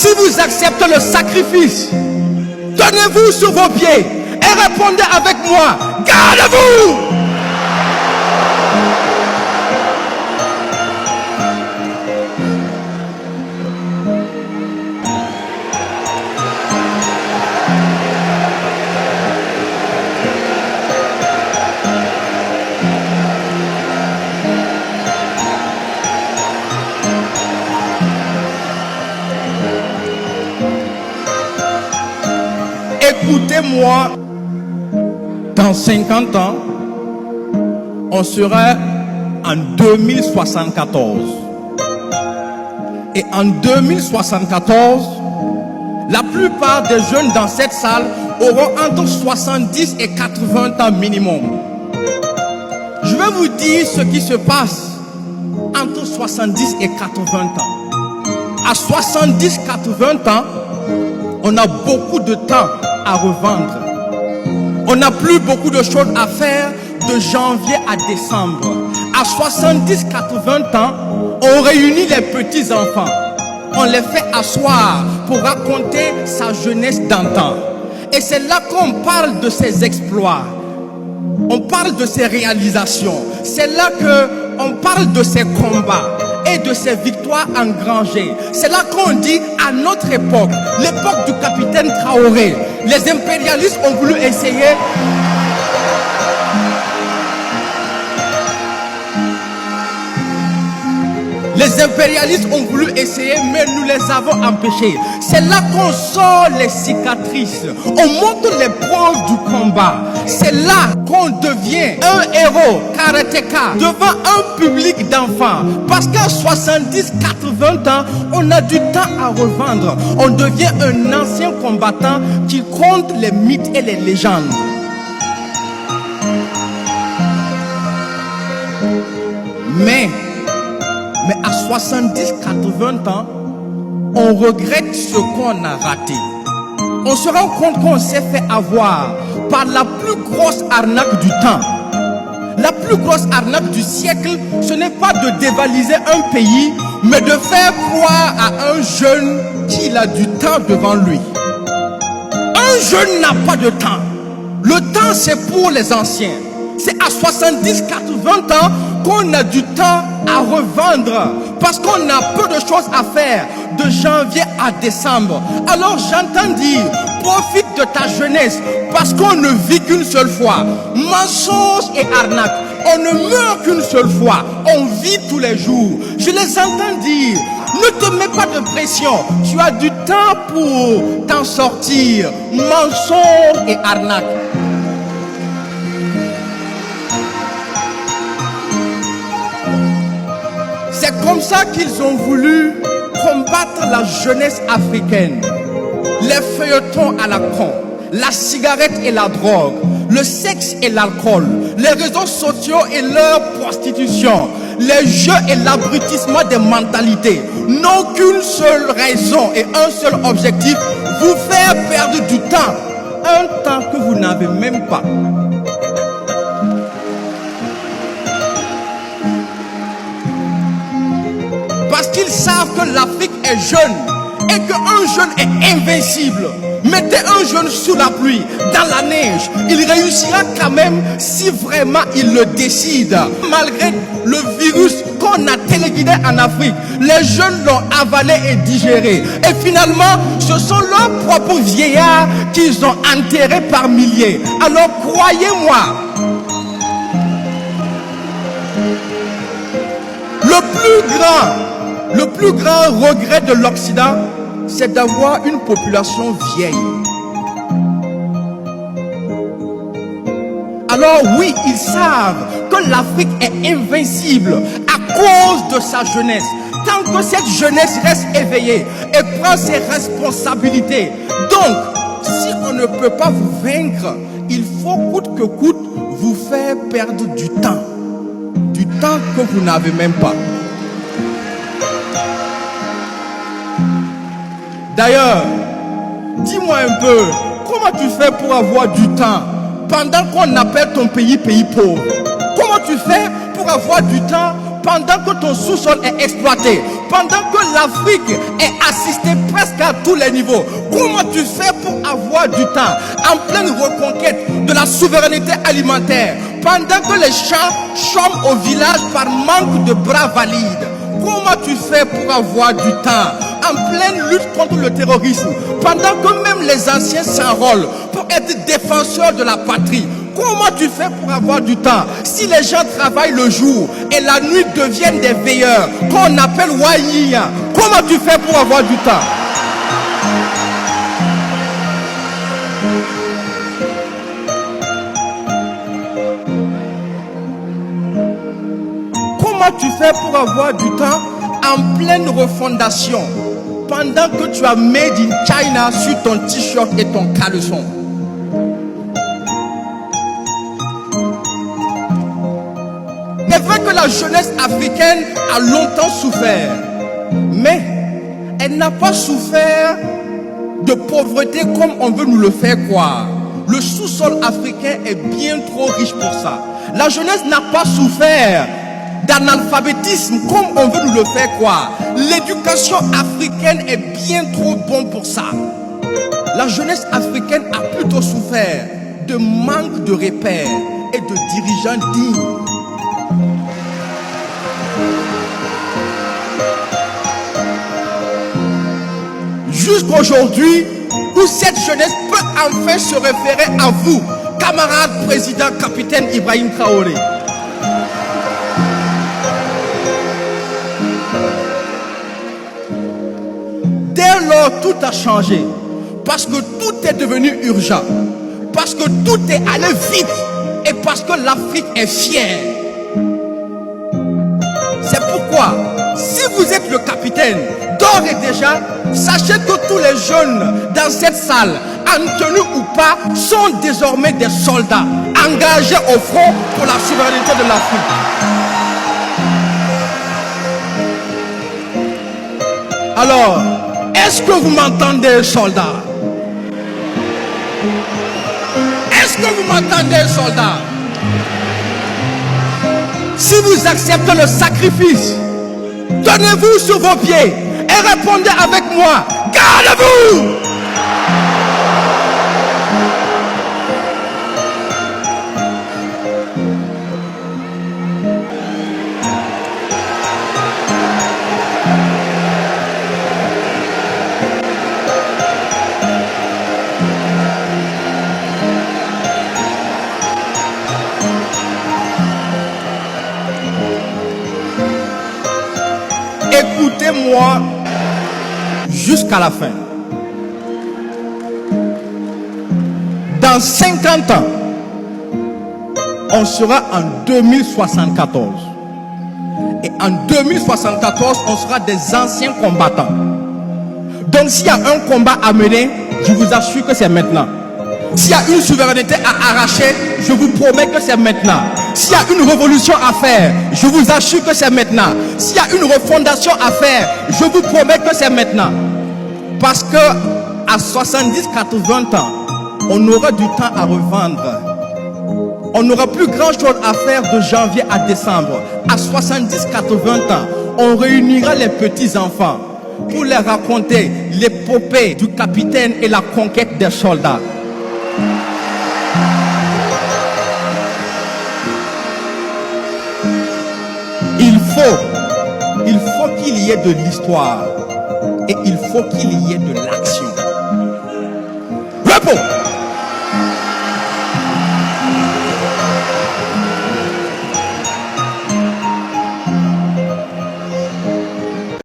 Si vous acceptez le sacrifice, tenez-vous sur vos pieds et répondez avec moi, gardez-vous. Écoutez-moi, dans 50 ans, on sera en 2074. Et en 2074, la plupart des jeunes dans cette salle auront entre 70 et 80 ans minimum. Je vais vous dire ce qui se passe entre 70 et 80 ans. À 70-80 ans, on a beaucoup de temps à revendre. On n'a plus beaucoup de choses à faire de janvier à décembre. À 70-80 ans, on réunit les petits-enfants. On les fait asseoir pour raconter sa jeunesse d'antan. Et c'est là qu'on parle de ses exploits. On parle de ses réalisations. C'est là qu'on parle de ses combats et de ses victoires engrangées. C'est là qu'on dit à notre époque, l'époque du capitaine Traoré, les impérialistes ont voulu essayer mais nous les avons empêchés. C'est là qu'on sort les cicatrices, on montre les preuves du combat. C'est là qu'on devient un héros karatéka devant un public d'enfants. Parce qu'à 70-80 ans, on a du temps à revendre. On devient un ancien combattant qui compte les mythes et les légendes. Mais à 70-80 ans, on regrette ce qu'on a raté. On se rend compte qu'on s'est fait avoir par la plus grosse arnaque du temps. La plus grosse arnaque du siècle, ce n'est pas de dévaliser un pays, mais de faire croire à un jeune qu'il a du temps devant lui. Un jeune n'a pas de temps. Le temps, c'est pour les anciens. C'est à 70-80 ans qu'on a du temps à revendre parce qu'on a peu de choses à faire de janvier à décembre. Alors j'entends dire, profite de ta jeunesse parce qu'on ne vit qu'une seule fois. Mensonge et arnaque, on ne meurt qu'une seule fois, on vit tous les jours. Je les entends dire, ne te mets pas de pression, tu as du temps pour t'en sortir. Mensonge et arnaque. C'est comme ça qu'ils ont voulu combattre la jeunesse africaine. Les feuilletons à la con, la cigarette et la drogue, le sexe et l'alcool, les réseaux sociaux et leur prostitution, les jeux et l'abrutissement des mentalités n'ont qu'une seule raison et un seul objectif, vous faire perdre du temps, un temps que vous n'avez même pas. Parce qu'ils savent que l'Afrique est jeune et qu'un jeune est invincible. Mettez un jeune sous la pluie, dans la neige, il réussira quand même si vraiment il le décide. Malgré le virus qu'on a téléguidé en Afrique, les jeunes l'ont avalé et digéré. Et finalement, ce sont leurs propres vieillards qu'ils ont enterrés par milliers. Alors croyez-moi, le plus grand regret de l'Occident, c'est d'avoir une population vieille. Alors oui, ils savent que l'Afrique est invincible à cause de sa jeunesse. Tant que cette jeunesse reste éveillée et prend ses responsabilités. Donc, si on ne peut pas vous vaincre, il faut coûte que coûte vous faire perdre du temps. Du temps que vous n'avez même pas. D'ailleurs, dis-moi un peu, comment tu fais pour avoir du temps pendant qu'on appelle ton pays pays pauvre? Comment tu fais pour avoir du temps pendant que ton sous-sol est exploité, pendant que l'Afrique est assistée presque à tous les niveaux, comment tu fais pour avoir du temps en pleine reconquête de la souveraineté alimentaire, pendant que les champs chôment au village par manque de bras valides? Comment tu fais pour avoir du temps en pleine lutte contre le terrorisme, pendant que même les anciens s'enrôlent pour être défenseurs de la patrie? Comment tu fais pour avoir du temps si les gens travaillent le jour et la nuit deviennent des veilleurs qu'on appelle Waïya? Comment tu fais pour avoir du temps? Comment tu fais pour avoir du temps en pleine refondation pendant que tu as Made in China sur ton t-shirt et ton caleçon? C'est vrai que la jeunesse africaine a longtemps souffert, mais elle n'a pas souffert de pauvreté comme on veut nous le faire croire. Le sous-sol africain est bien trop riche pour ça. La jeunesse n'a pas souffert d'analphabétisme comme on veut nous le faire croire. L'éducation africaine est bien trop bonne pour ça. La jeunesse africaine a plutôt souffert de manque de repères et de dirigeants dignes. Jusqu'aujourd'hui, où cette jeunesse peut enfin se référer à vous, camarade président capitaine Ibrahim Traoré. Dès lors, tout a changé, parce que tout est devenu urgent, parce que tout est allé vite, et parce que l'Afrique est fière. C'est pourquoi, si vous êtes le capitaine, d'ores et déjà, sachez que tous les jeunes dans cette salle, en tenue ou pas, sont désormais des soldats engagés au front pour la souveraineté de l'Afrique. Alors, est-ce que vous m'entendez, soldats? Est-ce que vous m'entendez, soldats? Si vous acceptez le sacrifice, tenez-vous sur vos pieds et répondez avec moi, gardez-vous! Écoutez-moi jusqu'à la fin. Dans 50 ans, on sera en 2074. Et en 2074, on sera des anciens combattants. Donc s'il y a un combat à mener, je vous assure que c'est maintenant. S'il y a une souveraineté à arracher, je vous promets que c'est maintenant. S'il y a une révolution à faire, je vous assure que c'est maintenant. S'il y a une refondation à faire, je vous promets que c'est maintenant. Parce que à 70-80 ans, on aura du temps à revendre. On n'aura plus grand chose à faire de janvier à décembre. À 70-80 ans, on réunira les petits-enfants pour leur raconter l'épopée du capitaine et la conquête des soldats. Il faut qu'il y ait de l'histoire et il faut qu'il y ait de l'action. Repos.